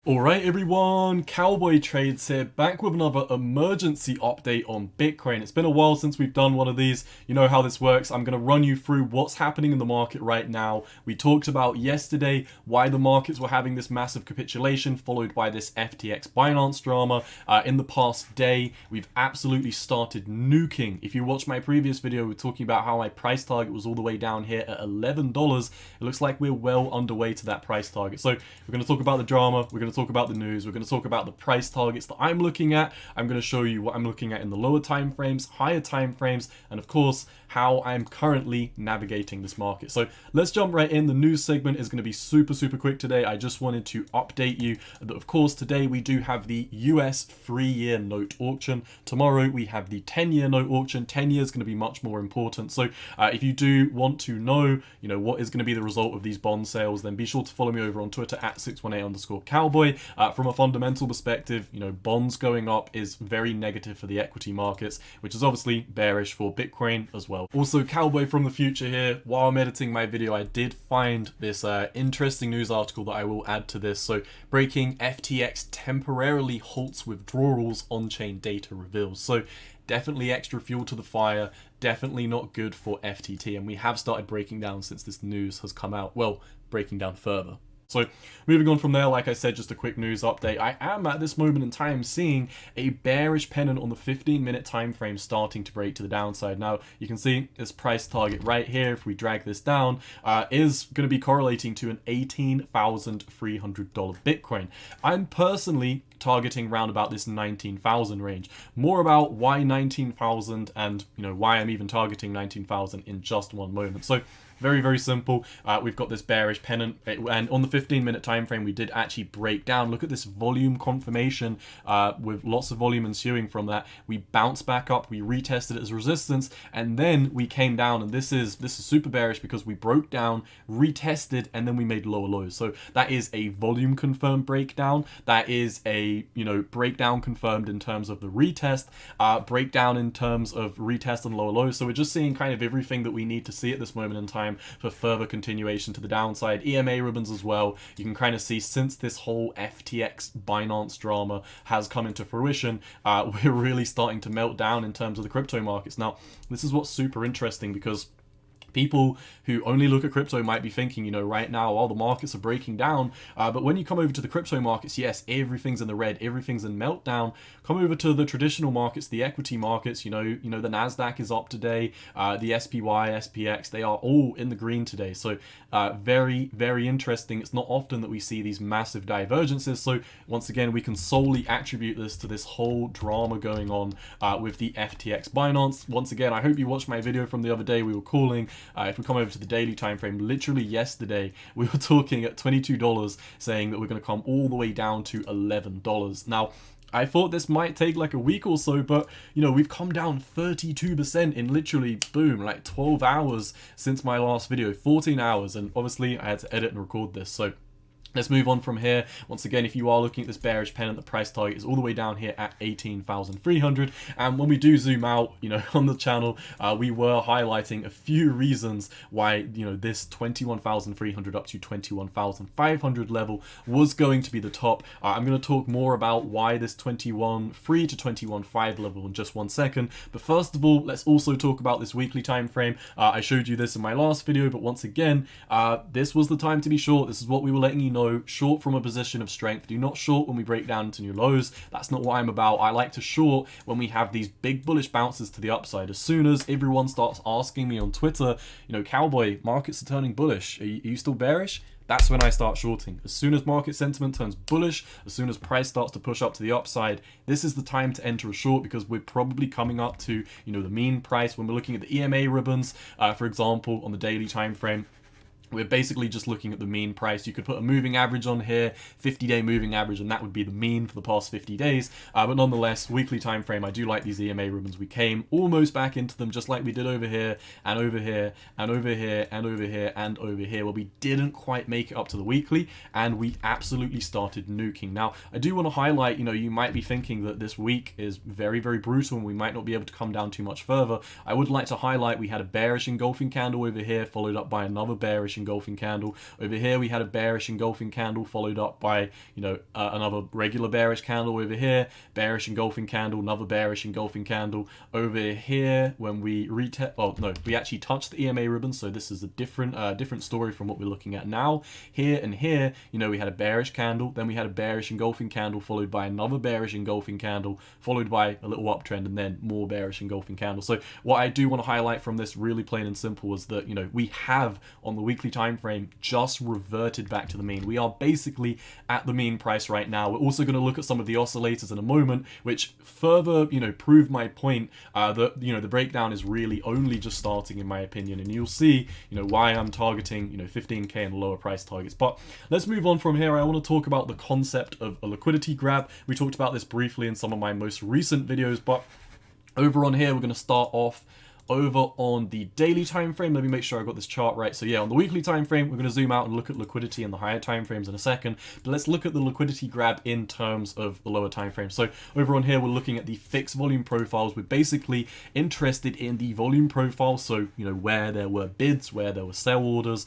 Alright everyone, Cowboy Trades here, back with another emergency update on Bitcoin. It's been a while since we've done one of these. You know how this works. I'm going to run you through what's happening in the market right now. We talked about yesterday why the markets were having this massive capitulation, followed by this FTX Binance drama. In the past day, we've absolutely started nuking. If you watched my previous video, we were talking about how my price target was all the way down here at $11. It looks like we're well underway to that price target. So we're going to talk about the drama, we're going to talk about the news, we're going to talk about the price targets that I'm looking at. I'm going to show you what I'm looking at in the lower time frames, higher time frames, and of course how I'm currently navigating this market. So let's jump right in. The news segment is going to be super quick today. I just wanted to update you that of course today we do have the US 3-year note auction. Tomorrow we have the 10-year note auction. 10 years is going to be much more important. So if you do want to know, what is going to be the result of these bond sales, then be sure to follow me over on Twitter at 618_cowboy. From a fundamental perspective, bonds going up is very negative for the equity markets, which is obviously bearish for Bitcoin as well. Also, Cowboy from the future here. While I'm editing my video, I did find this interesting news article that I will add to this. So, breaking: FTX temporarily halts withdrawals, on-chain data reveals. So, definitely extra fuel to the fire, definitely not good for FTT, and we have started breaking down since this news has come out. Well, breaking down further. So moving on from there, like I said, just a quick news update. I am at this moment in time seeing a bearish pennant on the 15-minute time frame starting to break to the downside. Now you can see this price target right here, if we drag this down, is going to be correlating to an $18,300 Bitcoin. I'm personally targeting around about this 19,000 range. More about why 19,000 and why I'm even targeting 19,000 in just one moment. So very simple. We've got this bearish pennant, and on the 15-minute time frame we did actually break down. Look at this volume confirmation with lots of volume ensuing from that. We bounced back up, we retested it as resistance, and then we came down, and this is super bearish because we broke down, retested, and then we made lower lows. So that is a volume confirmed breakdown. That is a breakdown confirmed in terms of the retest, breakdown in terms of retest and lower lows. So we're just seeing kind of everything that we need to see at this moment in time for further continuation to the downside. EMA ribbons as well. You can kind of see since this whole FTX Binance drama has come into fruition, we're really starting to melt down in terms of the crypto markets. Now, this is what's super interesting, because people who only look at crypto might be thinking, right now, the markets are breaking down. But when you come over to the crypto markets, yes, everything's in the red, everything's in meltdown. Come over to the traditional markets, the equity markets, the NASDAQ is up today, the SPY, SPX, they are all in the green today. So very interesting. It's not often that we see these massive divergences. So once again, we can solely attribute this to this whole drama going on with the FTX Binance. Once again, I hope you watched my video from the other day. We were calling, if we come over to the daily time frame, literally yesterday we were talking at $22, saying that we're going to come all the way down to $11. Now, I thought this might take like a week or so, but we've come down 32% in literally, boom, like 12 hours since my last video, 14 hours, and obviously I had to edit and record this. So let's move on from here. Once again, if you are looking at this bearish pennant, the price target is all the way down here at 18,300. And when we do zoom out, on the channel, we were highlighting a few reasons why, this 21,300 up to 21,500 level was going to be the top. I'm going to talk more about why this 21.3 to 21.5 level in just one second. But first of all, let's also talk about this weekly time frame. I showed you this in my last video, but once again, this was the time to be short. This is what we were letting you know. Short from a position of strength. Do not short when we break down into new lows. That's not what I'm about. I like to short when we have these big bullish bounces to the upside. As soon as everyone starts asking me on Twitter, Cowboy, markets are turning bullish. Are you still bearish? That's when I start shorting. As soon as market sentiment turns bullish, as soon as price starts to push up to the upside, this is the time to enter a short, because we're probably coming up to, the mean price. When we're looking at the EMA ribbons, for example, on the daily time frame, we're basically just looking at the mean price. You could put a moving average on here, 50-day moving average, and that would be the mean for the past 50 days. But nonetheless, weekly time frame, I do like these EMA ribbons. We came almost back into them, just like we did over here, and over here, and over here, and over here, and over here. Well, we didn't quite make it up to the weekly, and we absolutely started nuking. Now, I do want to highlight, you might be thinking that this week is very brutal, and we might not be able to come down too much further. I would like to highlight we had a bearish engulfing candle over here, followed up by another bearish engulfing candle. Over here we had a bearish engulfing candle followed up by, you know, another regular bearish candle. Over here, bearish engulfing candle, another bearish engulfing candle. Over here, when we we actually touched the EMA ribbon, so this is a different story from what we're looking at now. Here and here, you know, we had a bearish candle, then we had a bearish engulfing candle followed by another bearish engulfing candle, followed by a little uptrend, and then more bearish engulfing candle. So what I do want to highlight from this, really plain and simple, is that, you know, we have on the weekly time frame just reverted back to the mean. We are basically at the mean price right now. We're also going to look at some of the oscillators in a moment, which further, you know, prove my point that, you know, the breakdown is really only just starting, in my opinion, and you'll see, you know, why I'm targeting, you know, 15k and lower price targets. But let's move on from here. I want to talk about the concept of a liquidity grab. We talked about this briefly in some of my most recent videos, but over on here we're going to start off over on the daily time frame. Let me make sure I got this chart right. So yeah, on the weekly time frame, we're going to zoom out and look at liquidity in the higher time frames in a second. But let's look at the liquidity grab in terms of the lower time frame. So over on here, we're looking at the fixed volume profiles. We're basically interested in the volume profile. So, you know, where there were bids, where there were sell orders,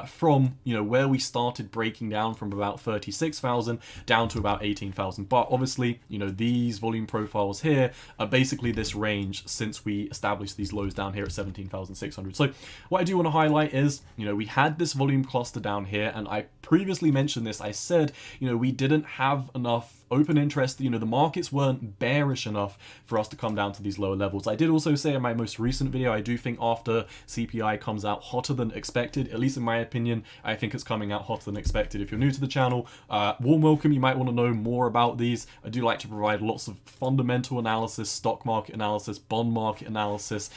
from, you know, where we started breaking down from about 36,000 down to about 18,000. But obviously, you know, these volume profiles here are basically this range since we established these lows down here at 17,600. So what I do want to highlight is, you know, we had this volume cluster down here, and I previously mentioned this. I said, you know, we didn't have enough open interest, you know, the markets weren't bearish enough for us to come down to these lower levels. I did also say in my most recent video, I do think after CPI comes out hotter than expected, at least in my opinion, I think it's coming out hotter than expected. If you're new to the channel, warm welcome. You might want to know more about these. I do like to provide lots of fundamental analysis, stock market analysis, bond market analysis,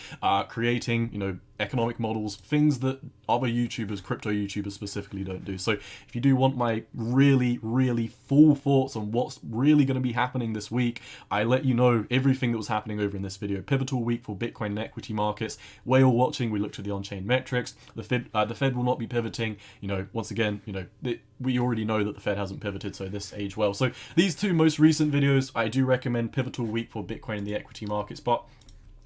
creating, you know, economic models, things that other YouTubers, crypto YouTubers specifically, don't do. So if you do want my really full thoughts on what's really going to be happening this week, I let you know everything that was happening over in this video. Pivotal week for Bitcoin and equity markets. Whale watching, we looked at the on-chain metrics. The Fed will not be pivoting. You know, once again, you know, we already know that the Fed hasn't pivoted, so this aged well. So these two most recent videos, I do recommend pivotal week for Bitcoin and the equity markets. But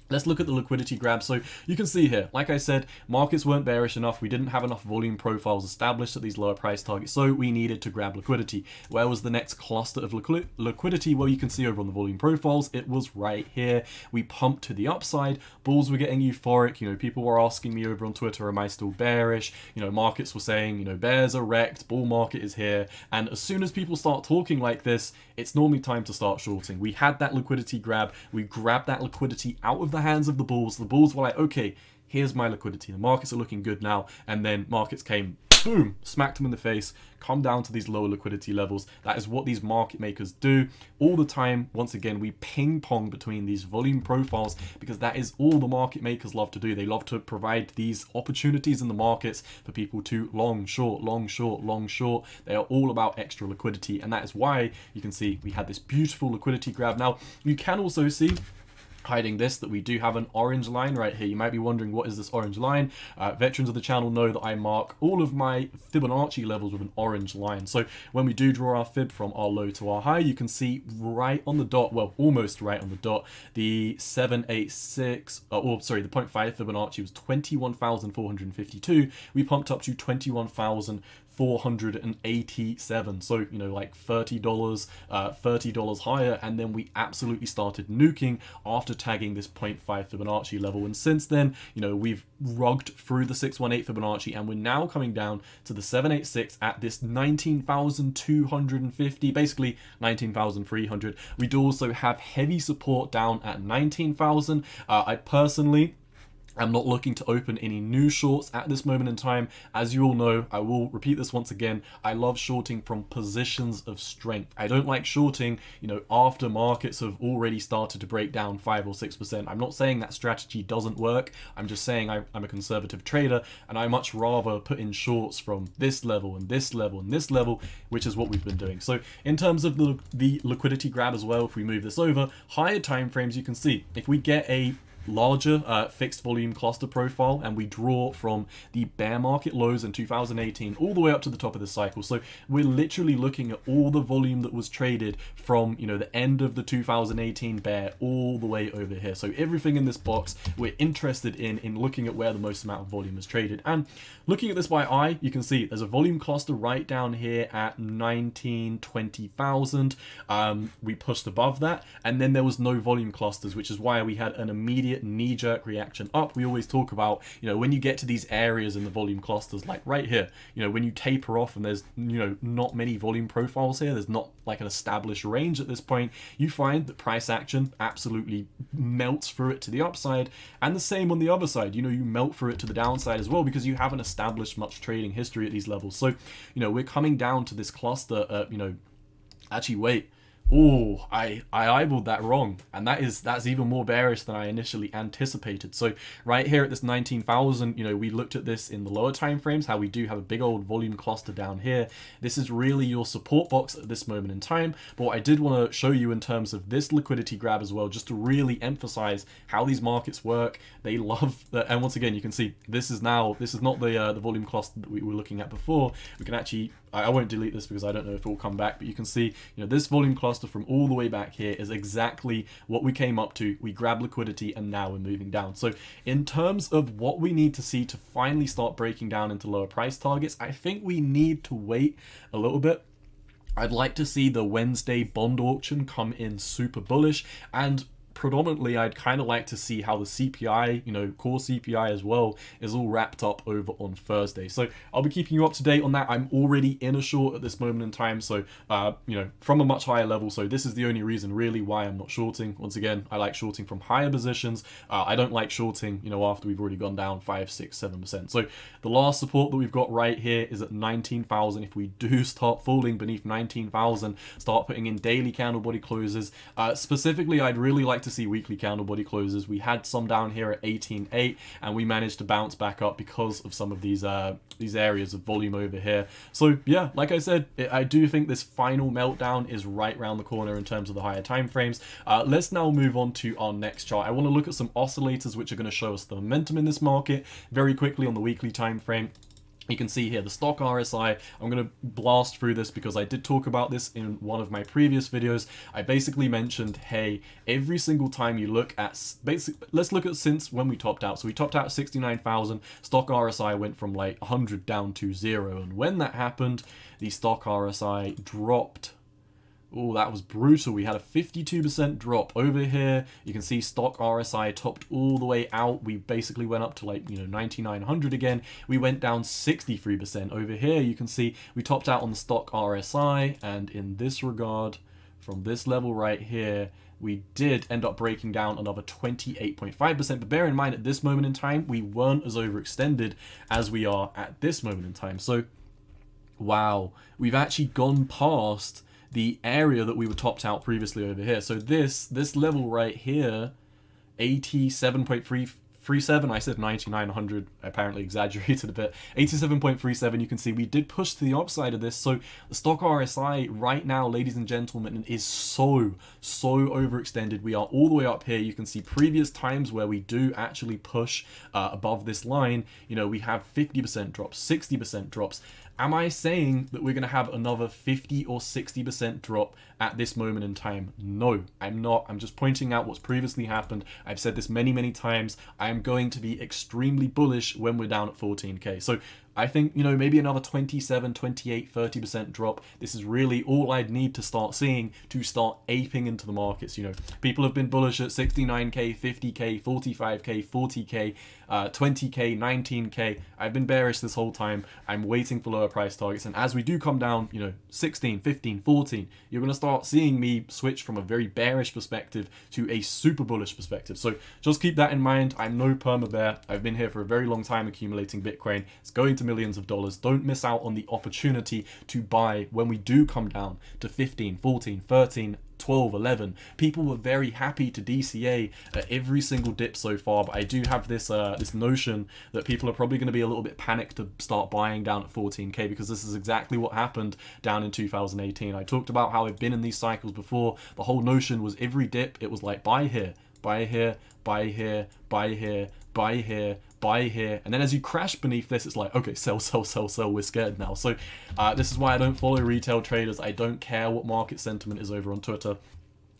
let's look at the liquidity grab. So you can see here, like I said, markets weren't bearish enough. We didn't have enough volume profiles established at these lower price targets, so we needed to grab liquidity. Where was the next cluster of liquidity? Well, you can see over on the volume profiles, it was right here. We pumped to the upside. Bulls were getting euphoric. You know, people were asking me over on Twitter, am I still bearish? You know, markets were saying, you know, bears are wrecked, bull market is here. And as soon as people start talking like this, it's normally time to start shorting. We had that liquidity grab. We grabbed that liquidity out of the hands of the bulls. The bulls were like, okay, here's my liquidity. The markets are looking good now. And then markets came, boom, smacked them in the face, come down to these lower liquidity levels. That is what these market makers do all the time. Once again, we ping pong between these volume profiles because that is all the market makers love to do. They love to provide these opportunities in the markets for people to long, short, long, short, long, short. They are all about extra liquidity. And that is why you can see we had this beautiful liquidity grab. Now, you can also see hiding this that we do have an orange line right here. You might be wondering, what is this orange line? Veterans of the channel know that I mark all of my Fibonacci levels with an orange line. So when we do draw our fib from our low to our high, you can see right on the dot, well, almost right on the dot, the 786, the 0.5 Fibonacci was 21,452. We pumped up to 21,487. So, you know, like $30 higher, and then we absolutely started nuking after tagging this 0.5 Fibonacci level. And since then, you know, we've rugged through the 618 Fibonacci, and we're now coming down to the 786 at this 19,250, basically 19,300. We do also have heavy support down at 19,000. I personally, I'm not looking to open any new shorts at this moment in time. As you all know, I will repeat this once again, I love shorting from positions of strength. I don't like shorting, you know, after markets have already started to break down 5 or 6%. I'm not saying that strategy doesn't work. I'm just saying I'm a conservative trader, and I much rather put in shorts from this level and this level and this level, which is what we've been doing. So in terms of the liquidity grab as well, if we move this over, higher time frames, you can see if we get a larger fixed volume cluster profile, and we draw from the bear market lows in 2018 all the way up to the top of the cycle. So we're literally looking at all the volume that was traded from, you know, the end of the 2018 bear all the way over here. So everything in this box we're interested in looking at where the most amount of volume is traded. And looking at this by eye, you can see there's a volume cluster right down here at 20,000. We pushed above that, and then there was no volume clusters, which is why we had an immediate knee-jerk reaction up. We always talk about, you know, when you get to these areas in the volume clusters, like right here, you know, when you taper off and there's, you know, not many volume profiles here, there's not like an established range at this point, you find that price action absolutely melts through it to the upside, and the same on the other side. You know, you melt through it to the downside as well, because you haven't established much trading history at these levels. So, you know, we're coming down to this cluster, you know, actually wait, oh, I eyeballed that wrong, and that's even more bearish than I initially anticipated. So right here at this 19,000, you know, we looked at this in the lower time frames, how we do have a big old volume cluster down here. This is really your support box at this moment in time. But what I did want to show you in terms of this liquidity grab as well, just to really emphasize how these markets work. They love that, and once again, you can see this is not the volume cluster that we were looking at before. We can actually, I won't delete this because I don't know if it will come back, but you can see, you know, this volume cluster from all the way back here is exactly what we came up to. We grabbed liquidity and now we're moving down. So in terms of what we need to see to finally start breaking down into lower price targets, I think we need to wait a little bit. I'd like to see the Wednesday bond auction come in super bullish, and predominantly I'd kind of like to see how the CPI, you know, core CPI as well, is all wrapped up over on Thursday. So I'll be keeping you up to date on that. I'm already in a short at this moment in time, so you know, from a much higher level. So this is the only reason really why I'm not shorting. Once again, I like shorting from higher positions. I don't like shorting, you know, after we've already gone down 5, 6, 7%. So the last support that we've got right here is at 19,000. If we do start falling beneath 19,000, start putting in daily candle body closes. Specifically, I'd really like to see weekly candle body closes. We had some down here at 18.8, and we managed to bounce back up because of some of these areas of volume over here. So yeah, like I said, I do think this final meltdown is right around the corner in terms of the higher time frames. Let's now move on to our next chart. I want to look at some oscillators which are going to show us the momentum in this market very quickly on the weekly time frame. You can see here the stock RSI. I'm going to blast through this because I did talk about this in one of my previous videos. I basically mentioned, hey, every single time you look at, let's look at since when we topped out. So we topped out at 69,000. Stock RSI went from like 100 down to 0. And when that happened, the stock RSI dropped. Oh, that was brutal. We had a 52% drop over here. You can see stock RSI topped all the way out. We basically went up to like, you know, 9,900 again. We went down 63% over here. You can see we topped out on the stock RSI, and in this regard, from this level right here, we did end up breaking down another 28.5%, but bear in mind at this moment in time, we weren't as overextended as we are at this moment in time. So, wow, we've actually gone past the area that we were topped out previously over here. So this level right here, 87.337, I said 9,900, apparently exaggerated a bit, 87.37, you can see we did push to the upside of this. So the stock RSI right now, ladies and gentlemen, is so overextended. We are all the way up here. You can see previous times where we do actually push above this line, you know, we have 50% drops, 60% drops. Am I saying that we're going to have another 50 or 60% drop at this moment in time? No, I'm not. I'm just pointing out what's previously happened. I've said this many times. I am going to be extremely bullish when we're down at 14K. So I think, you know, maybe another 27, 28, 30% drop. This is really all I'd need to start seeing to start aping into the markets. You know, people have been bullish at 69K, 50K, 45K, 40K, 20K, 19K. I've been bearish this whole time. I'm waiting for lower price targets. And as we do come down, you know, 16, 15, 14, you're going to start seeing me switch from a very bearish perspective to a super bullish perspective. So just keep that in mind. I'm no perma bear. I've been here for a very long time accumulating Bitcoin. It's going to millions of dollars. Don't miss out on the opportunity to buy when we do come down to 15, 14, 13, 12, 11. People were very happy to DCA at every single dip so far, but I do have this this notion that people are probably going to be a little bit panicked to start buying down at 14K, because this is exactly what happened down in 2018. I talked about how I've been in these cycles before. The whole notion was every dip, it was like buy here, buy here, buy here, buy here, buy here, buy here, and then as you crash beneath this, it's like, okay, sell, sell, sell, sell, we're scared now. So this is why I don't follow retail traders. I don't care what market sentiment is over on Twitter.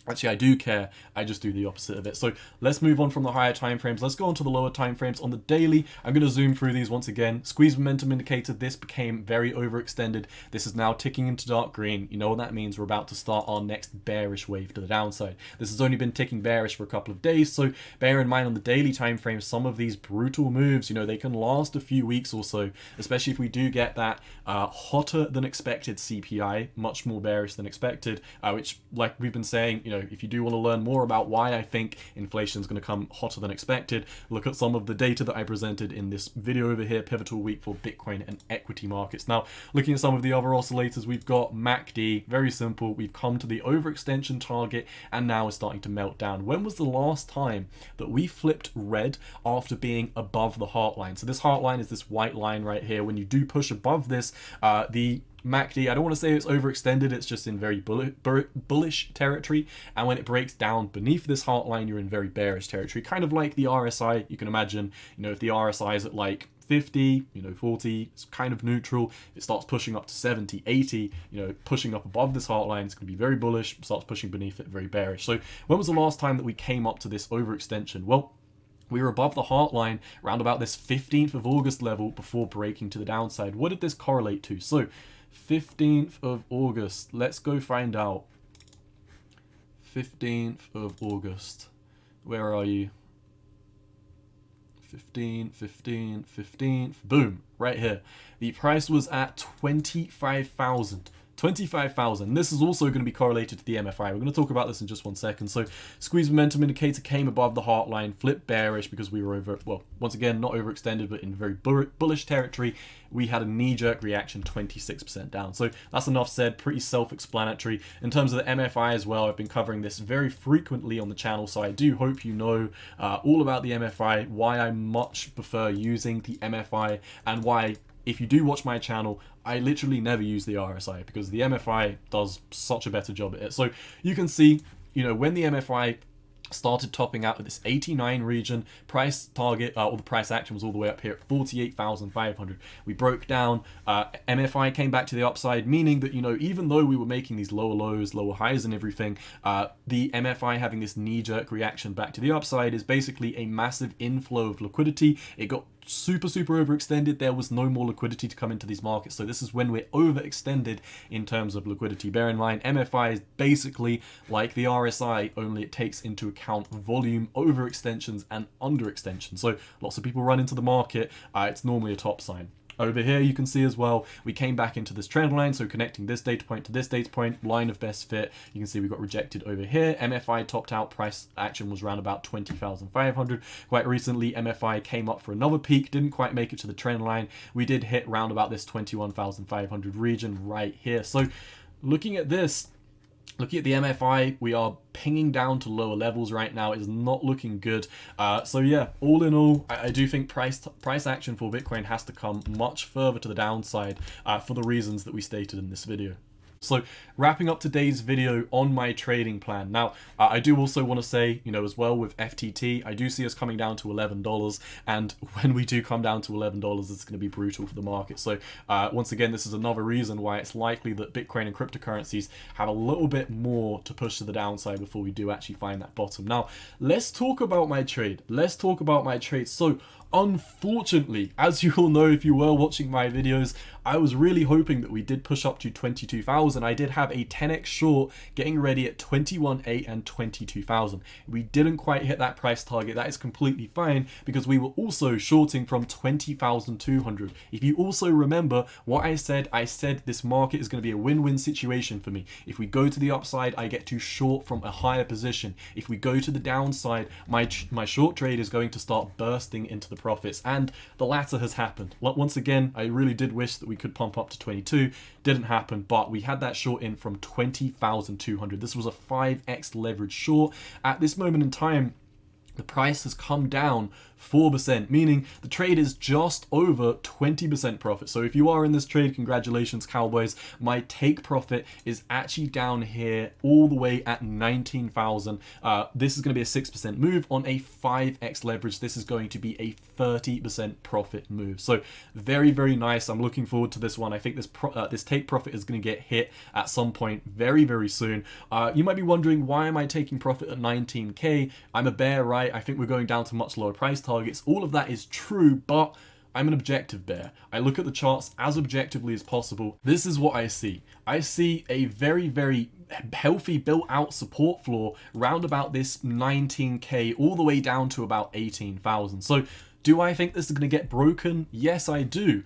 Actually, I do care. I just do the opposite of it. So let's move on from the higher time frames. Let's go on to the lower time frames. On the daily, I'm going to zoom through these once again. Squeeze momentum indicator. This became very overextended. This is now ticking into dark green. You know what that means? We're about to start our next bearish wave to the downside. This has only been ticking bearish for a couple of days. So bear in mind on the daily time frame, some of these brutal moves, you know, they can last a few weeks or so, especially if we do get that hotter than expected CPI, much more bearish than expected, which, like we've been saying, you know, if you do want to learn more about why I think inflation is going to come hotter than expected, look at some of the data that I presented in this video over here, Pivotal Week for Bitcoin and equity markets. Now, looking at some of the other oscillators, we've got MACD, very simple. We've come to the overextension target and now it's starting to melt down. When was the last time that we flipped red after being above the heart line? So this heart line is this white line right here. When you do push above this, the MACD, I don't want to say it's overextended, it's just in very bullish territory, and when it breaks down beneath this heart line, you're in very bearish territory, kind of like the RSI. You can imagine, you know, if the RSI is at like 50, you know, 40, it's kind of neutral. If it starts pushing up to 70, 80, you know, pushing up above this heart line, it's going to be very bullish, starts pushing beneath it, very bearish. So when was the last time that we came up to this overextension? Well, we were above the heart line around about this 15th of August level before breaking to the downside. What did this correlate to? So 15th of August, let's go find out. 15th of August, where are you? 15th, boom, right here. The price was at 25,000. 25,000. This is also going to be correlated to the MFI. We're going to talk about this in just 1 second. So squeeze momentum indicator came above the heart line, flipped bearish because we were over, well, once again, not overextended, but in very bullish territory. We had a knee-jerk reaction, 26% down. So that's enough said, pretty self-explanatory. In terms of the MFI as well, I've been covering this very frequently on the channel, so I do hope you know all about the MFI, why I much prefer using the MFI, and why, if you do watch my channel, I literally never use the RSI because the MFI does such a better job at it. So you can see, you know, when the MFI started topping out at this 89 region, price target, or the price action was all the way up here at 48,500. We broke down, MFI came back to the upside, meaning that, you know, even though we were making these lower lows, lower highs and everything, the MFI having this knee-jerk reaction back to the upside is basically a massive inflow of liquidity. It got super overextended. There was no more liquidity to come into these markets, so this is when we're overextended in terms of liquidity. Bear in mind, MFI is basically like the RSI, only it takes into account volume, overextensions and underextensions. So lots of people run into the market, it's normally a top sign. Over here, you can see as well, we came back into this trend line, so connecting this data point to this data point, line of best fit, you can see we got rejected over here. MFI topped out, price action was around about 20,500. Quite recently, MFI came up for another peak, didn't quite make it to the trend line. We did hit round about this 21,500 region right here. So looking at this, looking at the MFI, we are pinging down to lower levels right now. It is not looking good. So yeah, all in all, I do think price action for Bitcoin has to come much further to the downside for the reasons that we stated in this video. So wrapping up today's video on my trading plan. Now, I do also want to say, you know, as well with FTT, I do see us coming down to $11. And when we do come down to $11, it's going to be brutal for the market. So once again, this is another reason why it's likely that Bitcoin and cryptocurrencies have a little bit more to push to the downside before we do actually find that bottom. Now, let's talk about my trade. So unfortunately, as you all know if you were watching my videos, I was really hoping that we did push up to 22,000. I did have a 10x short getting ready at 21.8 and 22,000. We didn't quite hit that price target. That is completely fine because we were also shorting from 20,200. If you also remember what I said this market is going to be a win-win situation for me. If we go to the upside, I get to short from a higher position. If we go to the downside, my short trade is going to start bursting into the profits, and the latter has happened. Once again, I really did wish that we could pump up to 22. Didn't happen, but we had that short in from 20,200. This was a 5x leverage short. At this moment in time, the price has come down 4%, meaning the trade is just over 20% profit. So if you are in this trade, congratulations, cowboys. My take profit is actually down here all the way at 19,000. This is going to be a 6% move on a 5x leverage. This is going to be a 30% profit move. So very, very nice. I'm looking forward to this one. I think this take profit is going to get hit at some point very, very soon. You might be wondering, why am I taking profit at 19k? I'm a bear, right? I think we're going down to much lower price targets. All of that is true, but I'm an objective bear. I look at the charts as objectively as possible. This is what I see. I see a very, very healthy built out support floor round about this 19k all the way down to about 18,000. So do I think this is going to get broken? Yes, I do.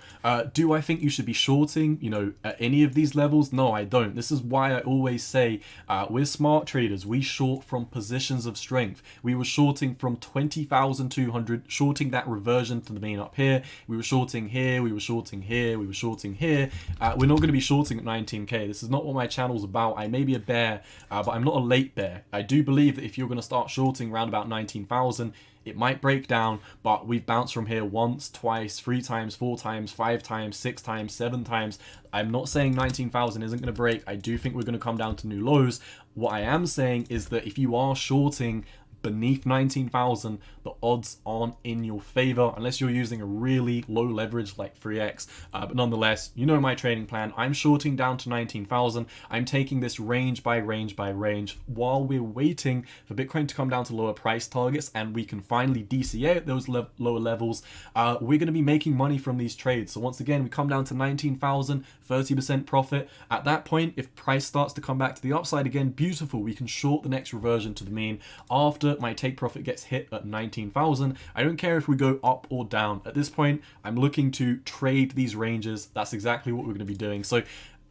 Do I think you should be shorting, at any of these levels? No, I don't. This is why I always say we're smart traders. We short from positions of strength. We were shorting from 20,200, shorting that reversion to the mean up here. We were shorting here. We were shorting here. We were shorting here. We're not going to be shorting at 19k. This is not what my channel's about. I may be a bear, but I'm not a late bear. I do believe that if you're going to start shorting around about 19,000, it might break down, but we've bounced from here once, twice, 3 times, 4 times, 5 times, 6 times, 7 times. I'm not saying 19,000 isn't going to break. I do think we're going to come down to new lows. What I am saying is that if you are shorting beneath 19,000, the odds aren't in your favor unless you're using a really low leverage like 3x. But nonetheless, you know my trading plan. I'm shorting down to 19,000. I'm taking this range by range by range while we're waiting for Bitcoin to come down to lower price targets and we can finally DCA at those lower levels. We're going to be making money from these trades. So once again, we come down to 19,000, 30% profit. At that point, if price starts to come back to the upside again, beautiful. We can short the next reversion to the mean after my take profit gets hit at 19,000. I don't care if we go up or down. At this point, I'm looking to trade these ranges. That's exactly what we're going to be doing. So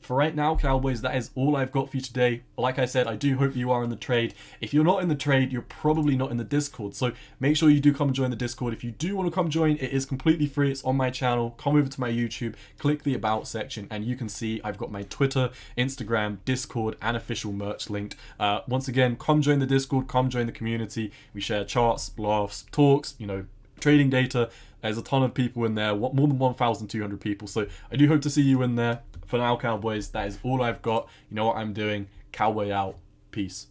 for right now, cowboys, that is all I've got for you today. Like I said, I do hope you are in the trade. If you're not in the trade, you're probably not in the Discord. So make sure you do come join the Discord. If you do want to come join, it is completely free. It's on my channel. Come over to my YouTube, click the About section, and you can see I've got my Twitter, Instagram, Discord, and official merch linked. Once again, come join the Discord, come join the community. We share charts, laughs, talks, trading data. There's a ton of people in there, more than 1,200 people. So I do hope to see you in there. For now, cowboys, that is all I've got. You know what I'm doing. Cowboy out. Peace.